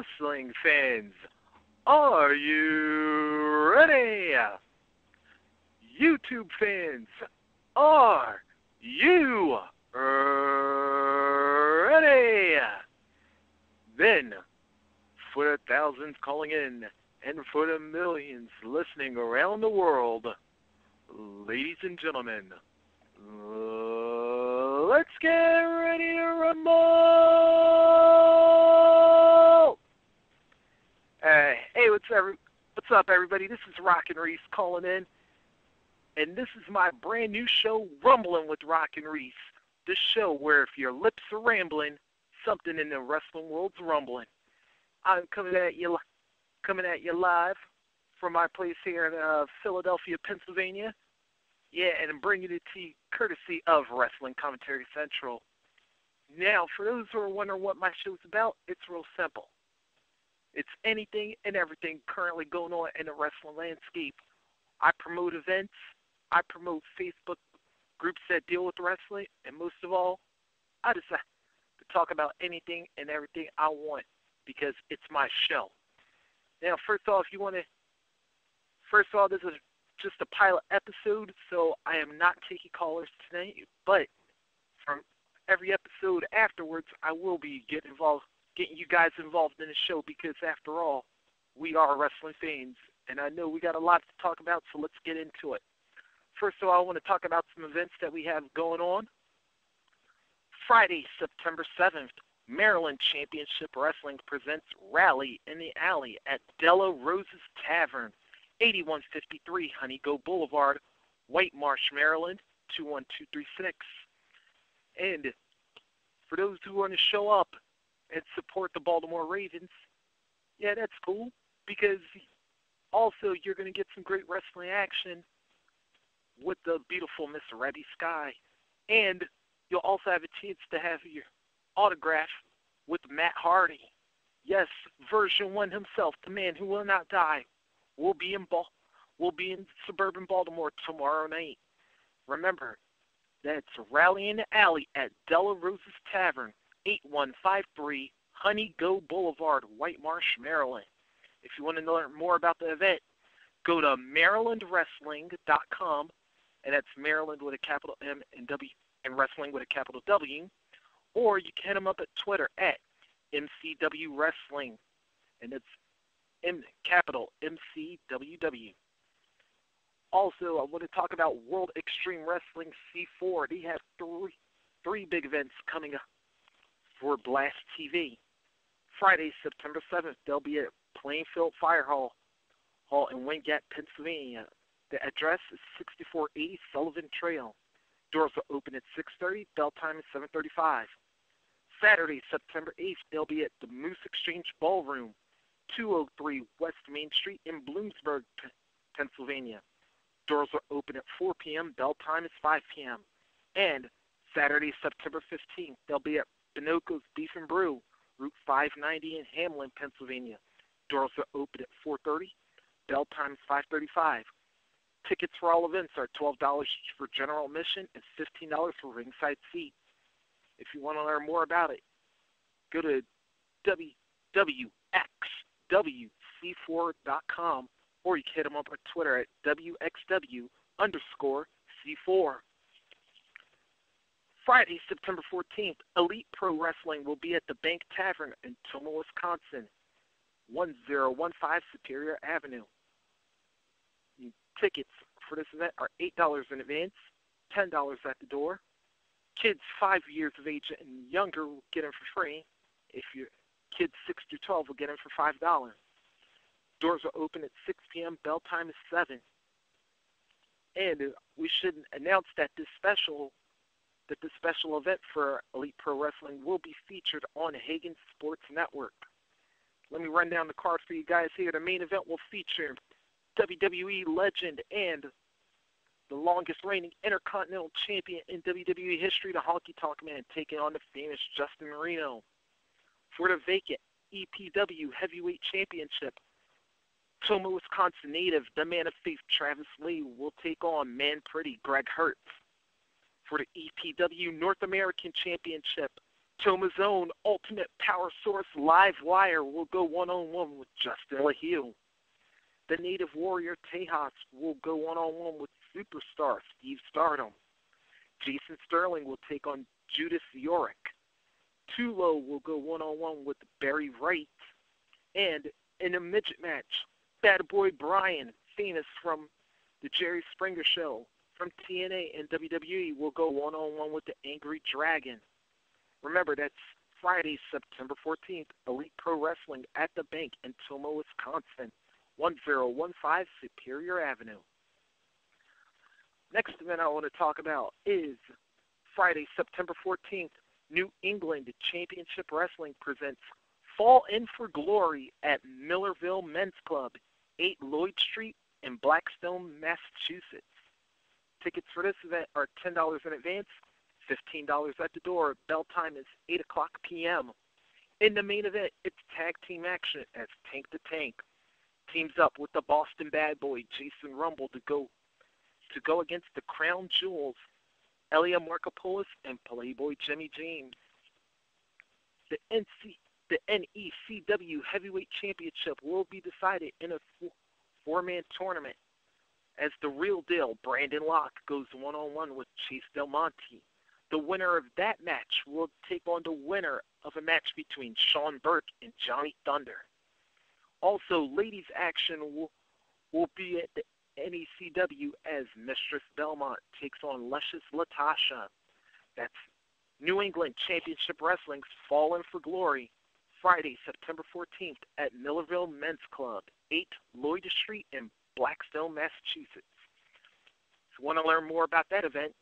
Wrestling fans, are you ready? YouTube fans, are you ready? Then, for the thousands calling in, and for the millions listening around the world, ladies and gentlemen, let's get ready to rumble! Hey, what's up, everybody? This is Rockin Reese calling in, and this is my brand new show, Rumbling with Rockin Reese. This show where if your lips are rambling, something in the wrestling world's rumbling. I'm coming at you live from my place here in Philadelphia, Pennsylvania. Yeah, and I'm bringing it to you courtesy of Wrestling Commentary Central. Now, for those who are wondering what my show's about, it's real simple. It's anything and everything currently going on in the wrestling landscape. I promote events. I promote Facebook groups that deal with wrestling. And most of all, I decide to talk about anything and everything I want because it's my show. Now, first off, this is just a pilot episode, so I am not taking callers tonight, but from every episode afterwards, I will be getting you guys involved in the show because, after all, we are wrestling fans, and I know we got a lot to talk about, so let's get into it. First of all, I want to talk about some events that we have going on. Friday, September 7th, Maryland Championship Wrestling presents Rally in the Alley at Della Rosa's Tavern, 8153 Honey Go Boulevard, White Marsh, Maryland, 21236. And for those who want to show up and support the Baltimore Ravens, yeah, that's cool, because also you're going to get some great wrestling action with the beautiful Miss Rebby Sky. And you'll also have a chance to have your autograph with Matt Hardy. Yes, version 1 himself, the man who will not die, will be in suburban Baltimore tomorrow night. Remember, that's Rally in the Alley at Della Rosa's Tavern, 8153 Honey Go Boulevard, White Marsh, Maryland. If you want to learn more about the event, go to marylandwrestling.com, and that's Maryland with a capital M and W and wrestling with a capital W, or you can hit them up at Twitter at MCW Wrestling, and it's capital MCWW. Also, I want to talk about World Extreme Wrestling C4. They have three big events coming up for Blast TV. Friday, September 7th, they'll be at Plainfield Fire Hall in Wingate, Pennsylvania. The address is 6480 Sullivan Trail. Doors will open at 6:30. Bell time is 7:35. Saturday, September 8th, they'll be at the Moose Exchange Ballroom, 203 West Main Street in Bloomsburg, Pennsylvania. Doors are open at 4 p.m. Bell time is 5 p.m. And Saturday, September 15th, they'll be at Binoco's Beef and Brew, Route 590 in Hamlin, Pennsylvania. Doors are open at 4:30. Bell time is 5:35. Tickets for all events are $12 for general admission and $15 for ringside seat. If you want to learn more about it, go to www.xwc4.com, or you can hit them up on Twitter at WXW_C4. Friday, September 14th, Elite Pro Wrestling will be at the Bank Tavern in Toma, Wisconsin, 1015 Superior Avenue. Tickets for this event are $8 in advance, $10 at the door. Kids 5 years of age and younger will get in for free. If your kids 6 through 12 will get in for $5. Doors are open at 6 p.m. Bell time is 7. And we should announce that this special event for Elite Pro Wrestling will be featured on Hagen Sports Network. Let me run down the card for you guys here. The main event will feature WWE legend and the longest reigning Intercontinental Champion in WWE history, the Honky Tonk Man, taking on the famous Justin Marino. For the vacant EPW Heavyweight Championship, Toma, Wisconsin native, the Man of Faith, Travis Lee, will take on Man Pretty, Greg Hurts. For the EPW North American Championship, Toma's own Ultimate Power Source Live Wire will go one-on-one with Justin LaHue. The Native Warrior Tejas will go one-on-one with Superstar Steve Stardom. Jason Sterling will take on Judas Yorick. Tulo will go one-on-one with Barry Wright. And in a midget match, Bad Boy Brian, famous from the Jerry Springer Show, from TNA and WWE, will go one-on-one with the Angry Dragon. Remember, that's Friday, September 14th, Elite Pro Wrestling at the Bank in Tomah, Wisconsin, 1015 Superior Avenue. Next event I want to talk about is Friday, September 14th, New England Championship Wrestling presents Fall In for Glory at Millerville Men's Club, 8 Lloyd Street in Blackstone, Massachusetts. Tickets for this event are $10 in advance, $15 at the door. Bell time is 8 o'clock p.m. In the main event, it's tag team action as Tank the Tank teams up with the Boston Bad Boy Jason Rumble to go against the Crown Jewels, Elia Markopoulos and Playboy Jimmy James. The NECW Heavyweight Championship will be decided in a four-man tournament as the Real Deal, Brandon Locke, goes one-on-one with Chase Del Monte. The winner of that match will take on the winner of a match between Sean Burke and Johnny Thunder. Also, ladies action will be at the NECW as Mistress Belmont takes on Luscious Latasha. That's New England Championship Wrestling's Fall In for Glory, Friday, September 14th at Millerville Men's Club, 8 Lloyd Street in Blackstone, Massachusetts. If you want to learn more about that event,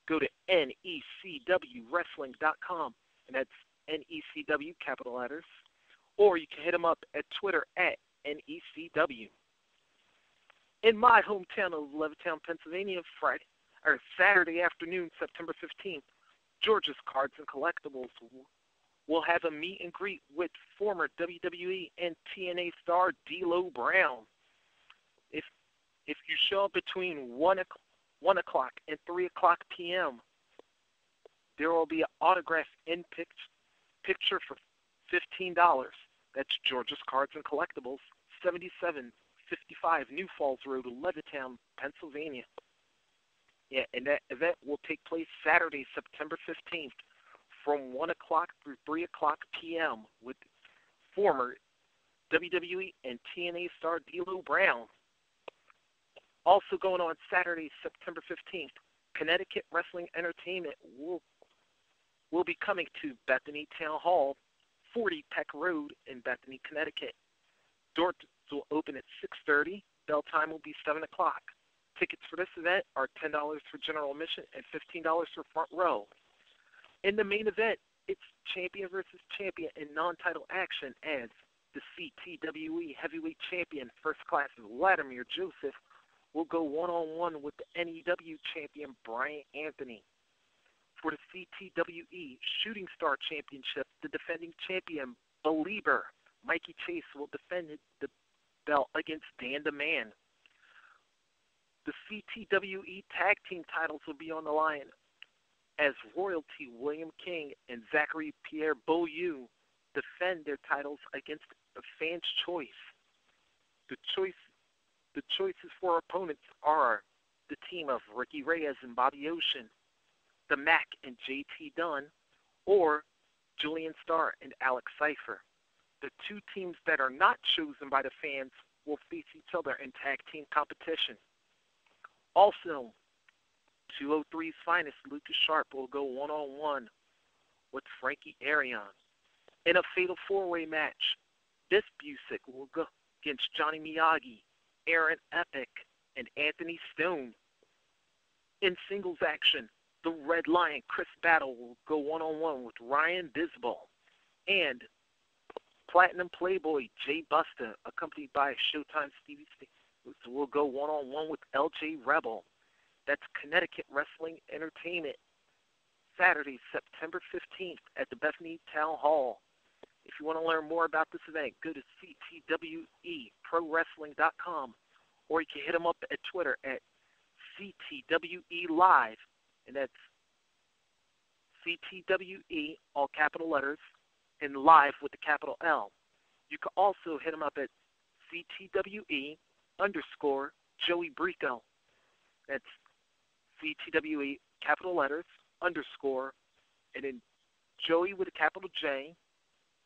go to necwwrestling.com, and that's NECW, capital letters, or you can hit them up at Twitter at NECW. In my hometown of Levittown, Pennsylvania, Saturday afternoon, September 15th, George's Cards and Collectibles will have a meet and greet with former WWE and TNA star D'Lo Brown. If you show up between 1 o'clock and 3 o'clock p.m., there will be an autograph in picture for $15. That's George's Cards and Collectibles, 7755 New Falls Road, Levittown, Pennsylvania. Yeah, and that event will take place Saturday, September 15th from 1 o'clock through 3 o'clock p.m. with former WWE and TNA star D'Lo Brown. Also going on Saturday, September 15th, Connecticut Wrestling Entertainment will be coming to Bethany Town Hall, 40 Peck Road in Bethany, Connecticut. Doors will open at 6:30. Bell time will be 7 o'clock. Tickets for this event are $10 for general admission and $15 for front row. In the main event, it's champion versus champion in non-title action as the CTWE Heavyweight Champion, First Class Vladimir Joseph, will go one-on-one with the NEW Champion Brian Anthony. For the CTWE Shooting Star Championship, the defending champion, Belieber Mikey Chase, will defend the belt against Dan the Man. The CTWE Tag Team titles will be on the line as Royalty William King and Zachary Pierre Beaulieu defend their titles against the Fans' Choice. The choices for opponents are the team of Ricky Reyes and Bobby Ocean, the Mac and JT Dunn, or Julian Starr and Alex Cypher. The two teams that are not chosen by the fans will face each other in tag team competition. Also, 203's finest, Lucas Sharp, will go one-on-one with Frankie Arion. In a fatal four-way match, Biff Busick will go against Johnny Miyagi, Aaron Epic, and Anthony Stone. In singles action, the Red Lion, Chris Battle, will go one-on-one with Ryan Bisbal. And Platinum Playboy, Jay Busta, accompanied by Showtime Stevie will go one-on-one with LJ Rebel. That's Connecticut Wrestling Entertainment, Saturday, September 15th at the Bethany Town Hall. If you want to learn more about this event, go to ctweprowrestling.com, or you can hit them up at Twitter at CTWE Live, and that's CTWE, all capital letters, and live with the capital L. You can also hit him up at CTWE _ Joey Brico. That's CTWE, capital letters, _ and then Joey with a capital J,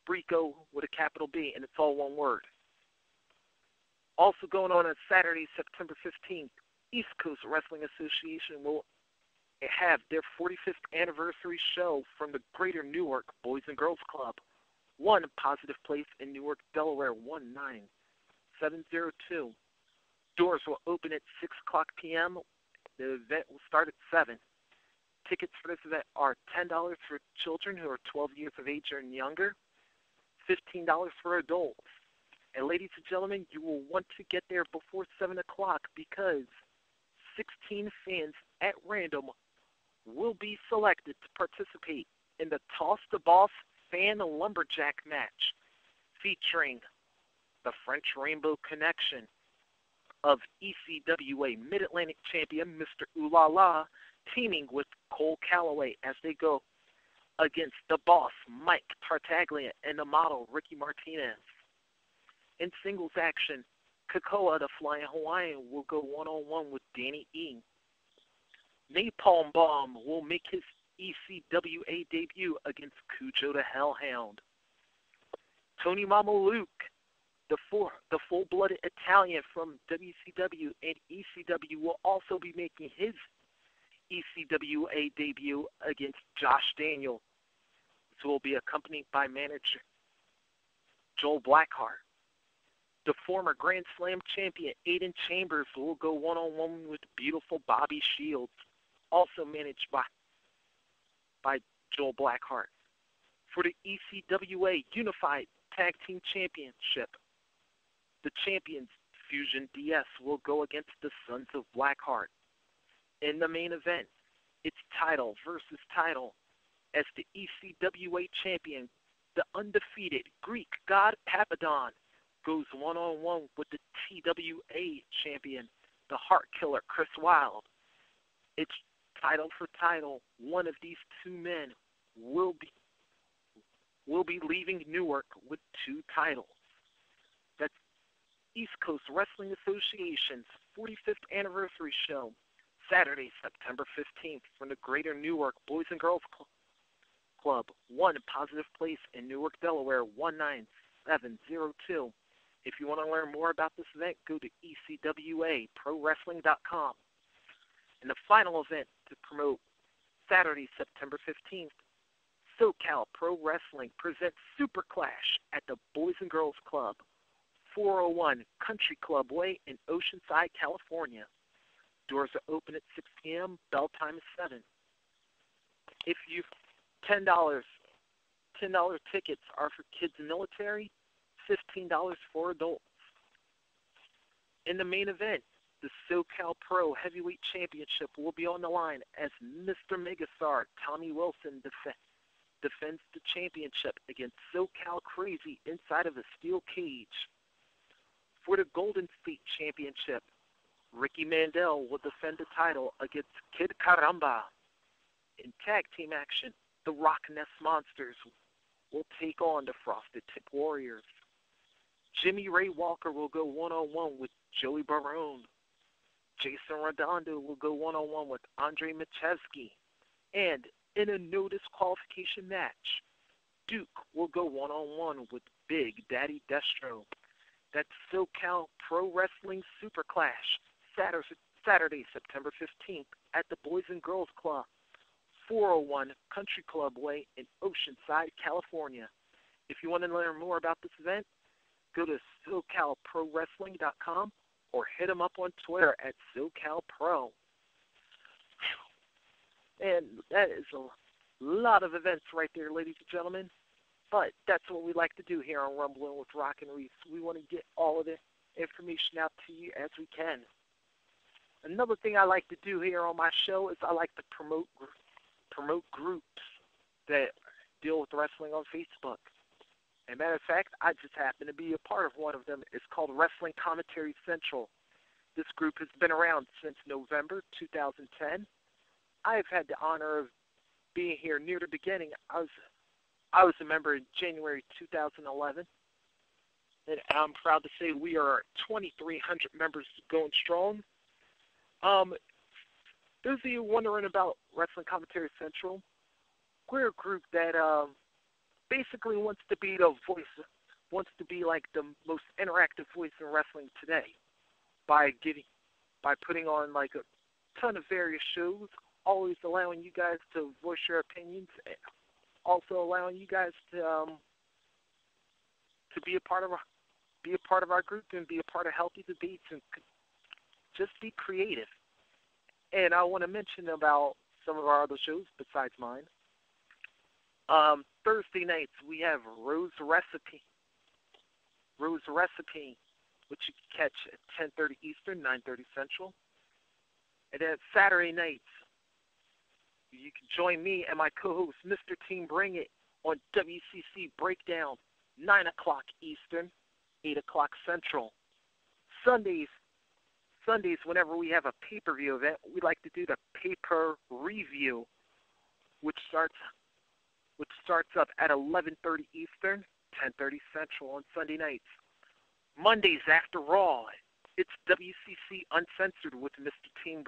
Brico with a capital B, and it's all one word. Also going on Saturday, September 15th, East Coast Wrestling Association will have their 45th anniversary show from the Greater Newark Boys and Girls Club, 1 Positive Place in Newark, Delaware, 19702. Doors will open at 6 o'clock p.m. The event will start at 7. Tickets for this event are $10 for children who are 12 years of age and younger, $15 for adults. And ladies and gentlemen, you will want to get there before 7 o'clock because 16 fans at random will be selected to participate in the Toss the Boss Fan Lumberjack match featuring the French Rainbow Connection of ECWA Mid-Atlantic Champion Mr. Ooh La La teaming with Cole Calloway as they go against the Boss Mike Tartaglia and the model Ricky Martinez. In singles action, Kakoa the Flying Hawaiian will go one-on-one with Danny E. Napalm Bomb will make his ECWA debut against Cujo the Hellhound. Tony Mama Luke, the full-blooded Italian from WCW and ECW, will also be making his ECWA debut against Josh Daniel. This will be accompanied by manager Joel Blackheart. The former Grand Slam champion Aiden Chambers will go one-on-one with beautiful Bobby Shields, also managed by Joel Blackheart. For the ECWA Unified Tag Team Championship, the champions Fusion DS will go against the Sons of Blackheart. In the main event, it's title versus title as the ECWA champion, the undefeated Greek god Papadon, goes one-on-one with the TWA champion, the Heart Killer Chris Wilde. It's title for title. One of these two men will be leaving Newark with 2 titles. That's East Coast Wrestling Association's 45th anniversary show, Saturday, September 15th, from the Greater Newark Boys and Girls Club, 1 Positive Place in Newark, Delaware, 19702. If you want to learn more about this event, go to ECWAProWrestling.com. And the final event to promote Saturday, September 15th, SoCal Pro Wrestling presents Super Clash at the Boys and Girls Club, 401 Country Club Way in Oceanside, California. Doors are open at 6 p.m. Bell time is 7. If you $10 tickets are for kids and military, $15 for adults. In the main event, the SoCal Pro Heavyweight Championship will be on the line as Mr. Megastar Tommy Wilson defends the championship against SoCal Crazy inside of a steel cage. For the Golden State Championship, Ricky Mandel will defend the title against Kid Caramba. In tag team action, the Rock Ness Monsters will take on the Frosted Tip Warriors. Jimmy Ray Walker will go one-on-one with Joey Barone. Jason Redondo will go one-on-one with Andre Machewski. And in a no disqualification match, Duke will go one-on-one with Big Daddy Destro. That's SoCal Pro Wrestling Super Clash, Saturday, September 15th at the Boys and Girls Club, 401 Country Club Way in Oceanside, California. If you want to learn more about this event, go to SoCalProWrestling.com or hit them up on Twitter at SoCalPro. And that is a lot of events right there, ladies and gentlemen. But that's what we like to do here on Rumbling with Rockin Reese. We want to get all of the information out to you as we can. Another thing I like to do here on my show is I like to promote groups that deal with wrestling on Facebook. As a matter of fact, I just happen to be a part of one of them. It's called Wrestling Commentary Central. This group has been around since November 2010. I've had the honor of being here near the beginning. I was a member in January 2011, and I'm proud to say we are 2,300 members going strong. Those of you wondering about Wrestling Commentary Central, we're a group that basically wants to be the voice, wants to be like the most interactive voice in wrestling today by putting on like a ton of various shows, always allowing you guys to voice your opinions, also allowing you guys to be a part of our group and be a part of healthy debates and just be creative. And I want to mention about some of our other shows besides mine. Thursday nights we have Rose Recipe, which you can catch at 10:30 Eastern, 9:30 Central. And then Saturday nights, you can join me and my co-host, Mr. Team Bring It, on WCC Breakdown, 9 o'clock Eastern, 8 o'clock Central. Sundays, whenever we have a pay-per-view event, we like to do the pay-per-review, which starts up at 11:30 Eastern, 10:30 Central on Sunday nights. Mondays after Raw, it's WCC Uncensored with Mr. Team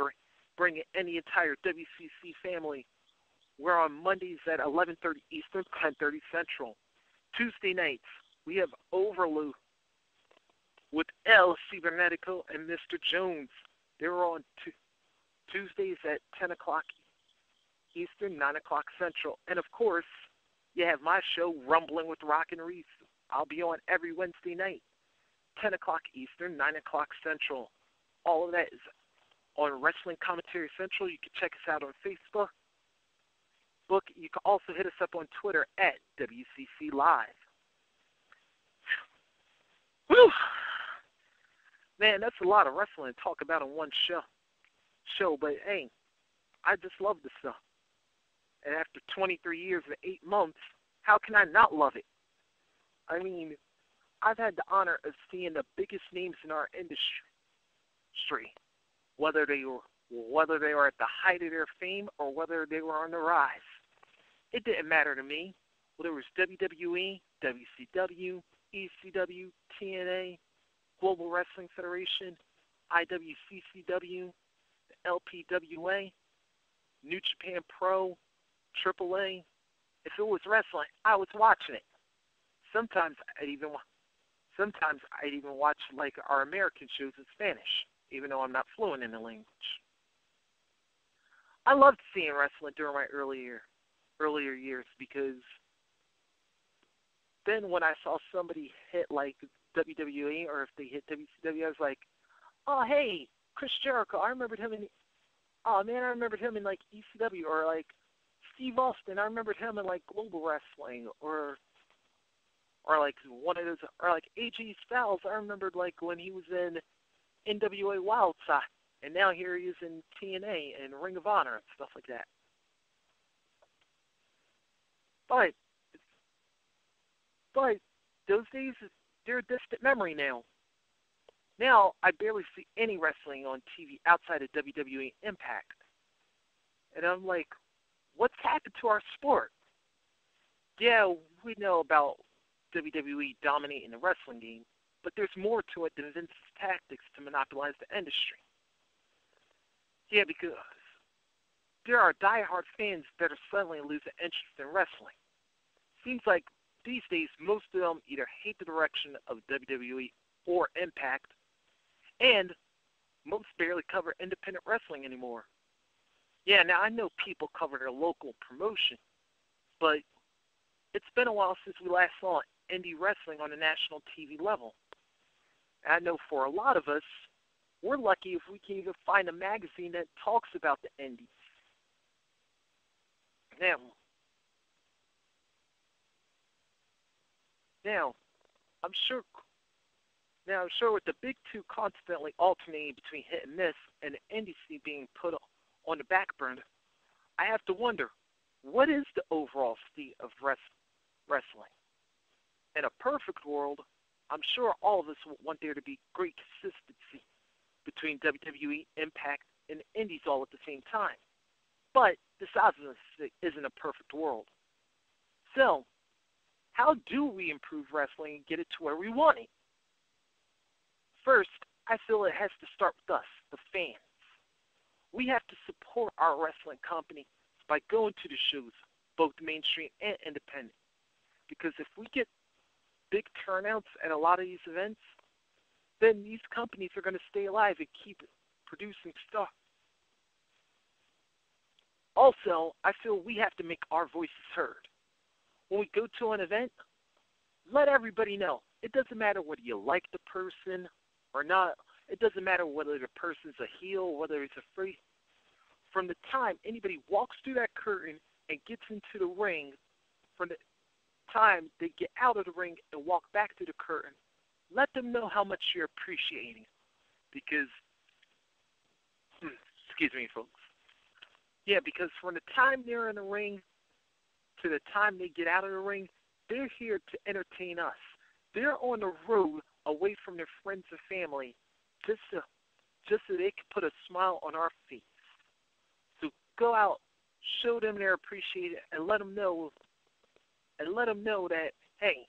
Bring It and the entire WCC family. We're on Mondays at 11:30 Eastern, 10:30 Central. Tuesday nights, we have Overload with EL.CIBERNETICO and Mr. Jones. They're on Tuesdays at 10 o'clock Eastern, 9 o'clock Central. And, of course, you have my show, Rumbling with Rockin Reese. I'll be on every Wednesday night, 10 o'clock Eastern, 9 o'clock Central. All of that is on Wrestling Commentary Central. You can check us out on Facebook. You can also hit us up on Twitter at WCC Live. Whew. Man, that's a lot of wrestling to talk about in one show, but hey, I just love this stuff. And after 23 years and 8 months, how can I not love it? I mean, I've had the honor of seeing the biggest names in our industry, whether they were at the height of their fame or whether they were on the rise. It didn't matter to me. Whether it was WWE, WCW, ECW, TNA, Global Wrestling Federation, IWCCW, the LPWA, New Japan Pro, AAA. If it was wrestling, I was watching it. Sometimes I'd even watch like our American shows in Spanish, even though I'm not fluent in the language. I loved seeing wrestling during my earlier years because then when I saw somebody hit like WWE or if they hit WCW, I was like, oh hey, Chris Jericho, I remembered him in like ECW, or like Steve Austin, I remembered him in like Global Wrestling, or like one of those, or like AJ Styles, I remembered like when he was in NWA Wild Side, and now here he is in TNA and Ring of Honor and stuff like that. But those days, they're a distant memory now. Now, I barely see any wrestling on TV outside of WWE Impact. And I'm like, what's happened to our sport? Yeah, we know about WWE dominating the wrestling game, but there's more to it than Vince's tactics to monopolize the industry. Yeah, because there are diehard fans that are suddenly losing interest in wrestling. Seems like these days, most of them either hate the direction of WWE or Impact, and most barely cover independent wrestling anymore. Yeah, now I know people cover their local promotion, but it's been a while since we last saw indie wrestling on a national TV level. And I know for a lot of us, we're lucky if we can even find a magazine that talks about the indies. Now, I'm sure with the big two constantly alternating between hit and miss and the indie scene being put on the back burner, I have to wonder, what is the overall state of wrestling? In a perfect world, I'm sure all of us would want there to be great consistency between WWE, Impact, and the indies all at the same time. But this obviously isn't a perfect world. So, how do we improve wrestling and get it to where we want it? First, I feel it has to start with us, the fans. We have to support our wrestling company by going to the shows, both mainstream and independent. Because if we get big turnouts at a lot of these events, then these companies are going to stay alive and keep producing stuff. Also, I feel we have to make our voices heard. When we go to an event, let everybody know. It doesn't matter whether you like the person or not. It doesn't matter whether the person's a heel, whether it's a free. From the time anybody walks through that curtain and gets into the ring, from the time they get out of the ring and walk back to the curtain, let them know how much you're appreciating it. Because, excuse me, folks. Yeah, because from the time they're in the ring to the time they get out of the ring, they're here to entertain us. They're on the road away from their friends and family just so they can put a smile on our face. So go out, show them they're appreciated, and let them know that, hey,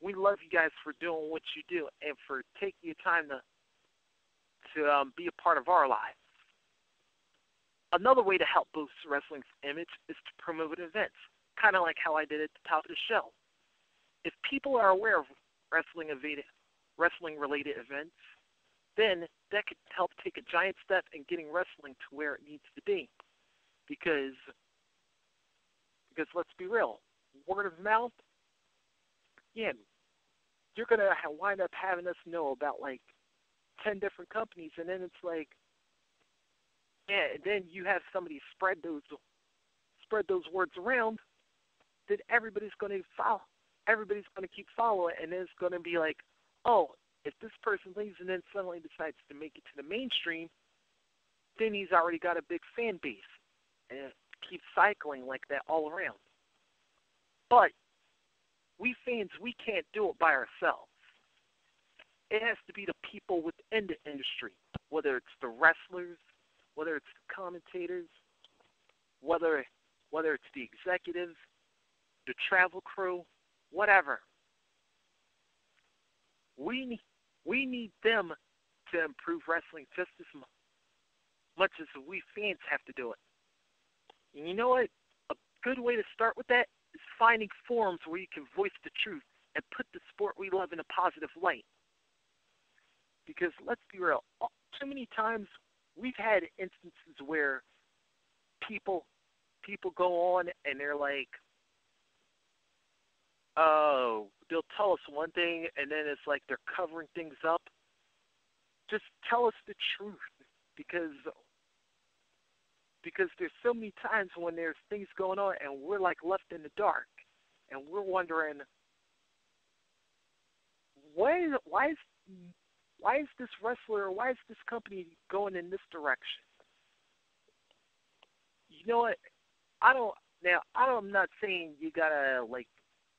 we love you guys for doing what you do and for taking your time to be a part of our lives. Another way to help boost wrestling's image is to promote events, kind of like how I did at the top of the show. If people are aware of wrestling-related events, then that could help take a giant step in getting wrestling to where it needs to be. Because let's be real, word of mouth, yeah, you're going to wind up having us know about like 10 different companies, and then it's like, yeah, and then you have somebody spread those words around, then everybody's going to follow. Everybody's going to keep following, and then it's going to be like, oh, if this person leaves and then suddenly decides to make it to the mainstream, then he's already got a big fan base. And it keeps cycling like that all around. But we fans, we can't do it by ourselves. It has to be the people within the industry, whether it's the wrestlers, whether it's the commentators, whether it's the executives, the travel crew, whatever. We need them to improve wrestling just as much as we fans have to do it. And you know what? A good way to start with that is finding forums where you can voice the truth and put the sport we love in a positive light. Because let's be real, too many times we've had instances where people go on and they're like, oh, they'll tell us one thing and then it's like they're covering things up. Just tell us the truth, because there's so many times when there's things going on and we're like left in the dark and we're wondering, why is this wrestler, why is this company going in this direction? You know what? I'm not saying you gotta like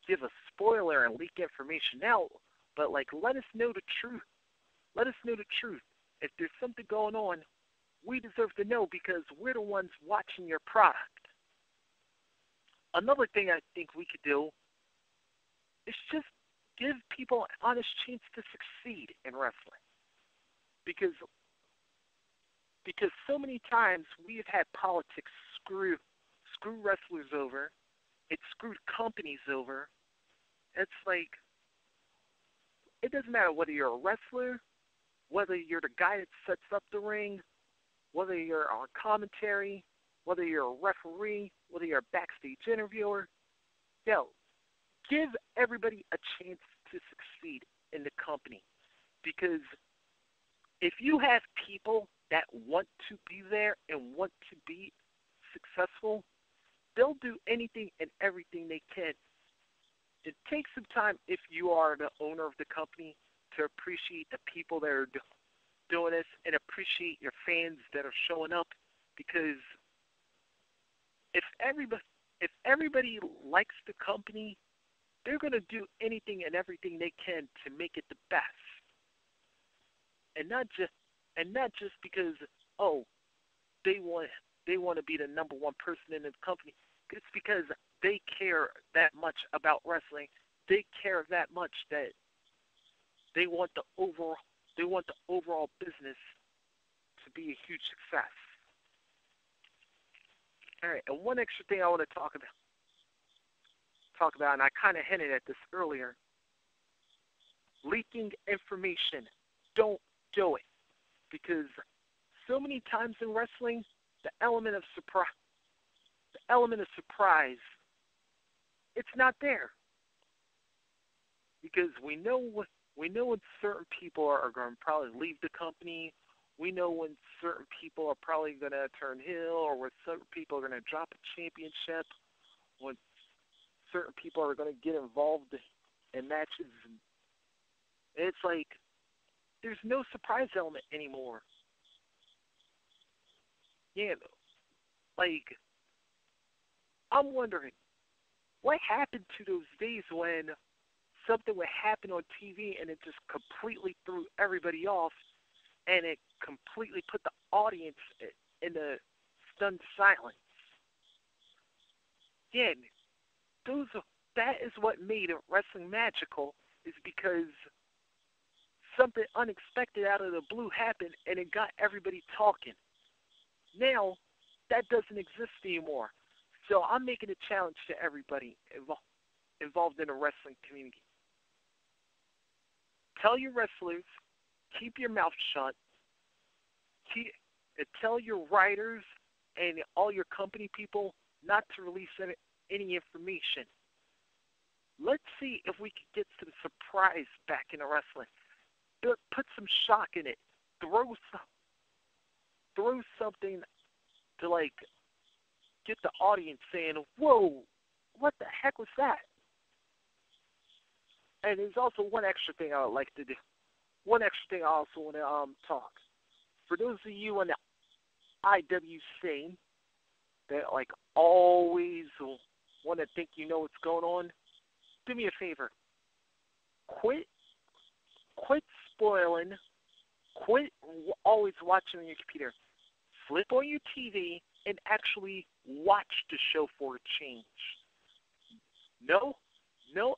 give a spoiler and leak information out, but like let us know the truth. Let us know the truth. If there's something going on, we deserve to know because we're the ones watching your product. Another thing I think we could do is just give people an honest chance to succeed in wrestling. Because so many times we have had politics screw wrestlers over. It screwed companies over. It's like, it doesn't matter whether you're a wrestler, whether you're the guy that sets up the ring, whether you're on commentary, whether you're a referee, whether you're a backstage interviewer. Give everybody a chance to succeed in the company. Because if you have people that want to be there and want to be successful, they'll do anything and everything they can. It takes some time, if you are the owner of the company, to appreciate the people that are doing this and appreciate your fans that are showing up, because if everybody likes the company, they're going to do anything and everything they can to make it the best. And not just because, they want they want to be the number one person in the company. It's because they care that much about wrestling. They care that much that they want the overall business to be a huge success. All right, and one extra thing I want to talk about, and I kind of hinted at this earlier. Leaking information. Don't do it. Because so many times in wrestling, the element of surprise, it's not there. Because we know when certain people are going to probably leave the company. We know when certain people are probably going to turn heel, or when certain people are going to drop a championship, when certain people are going to get involved in matches. It's like there's no surprise element anymore. Yeah, like I'm wondering what happened to those days when something would happen on TV and it just completely threw everybody off, and it completely put the audience in a stunned silence. Yeah, that is what made wrestling magical, is because something unexpected out of the blue happened and it got everybody talking. Now, that doesn't exist anymore. So I'm making a challenge to everybody involved in the wrestling community. Tell your wrestlers, keep your mouth shut. Tell your writers and all your company people not to release any information. Let's see if we can get some surprise back into wrestling. Put some shock in it. Throw something to, like, get the audience saying, whoa, what the heck was that? And there's also one extra thing I would like to do. One extra thing I also want to talk. For those of you in the IWC that, like, always want to think you know what's going on, do me a favor. Quit spoiling. Quit always watching on your computer. Flip on your TV and actually watch the show for a change. No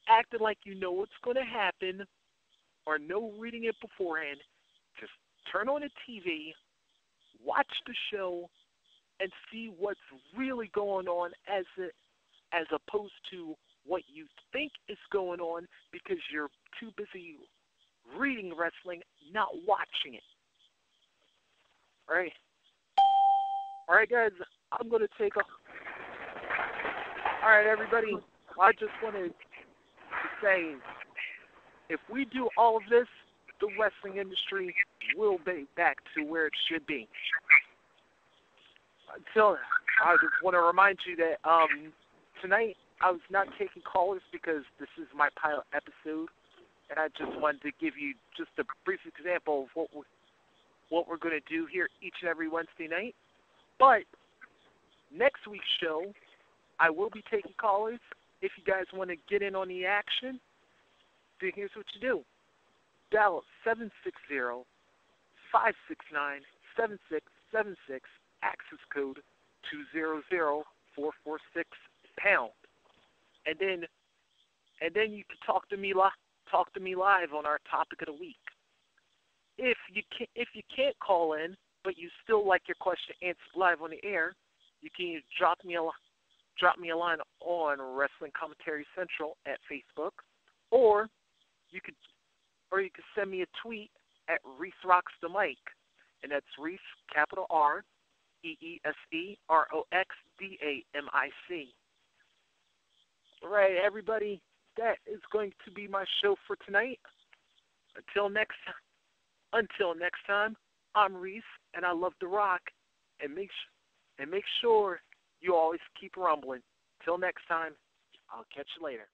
acting like you know what's going to happen, or no reading it beforehand. Just turn on the TV, watch the show, and see what's really going on as opposed to what you think is going on because you're too busy reading wrestling, not watching it. All right, guys, I'm going to take off. All right, everybody, I just wanted to say, if we do all of this, the wrestling industry will be back to where it should be. Until I just want to remind you that tonight I was not taking callers because this is my pilot episode, and I just wanted to give you just a brief example of what we're going to do here each and every Wednesday night. But next week's show, I will be taking callers. If you guys want to get in on the action, then here's what you do. Dial 760-569-7676, access code 200446#. And then you can talk to me live on our topic of the week. If you can't call in, but you still like your question answered live on the air, you can either drop me a line on Wrestling Commentary Central at Facebook, or you could send me a tweet at Reese Rocks the Mic, and that's Reese, capital R, EESE ROXDAMIC. All right, everybody, that is going to be my show for tonight. Until next time, I'm Reese, and I love to rock. And make sure you always keep rumbling. Till next time, I'll catch you later.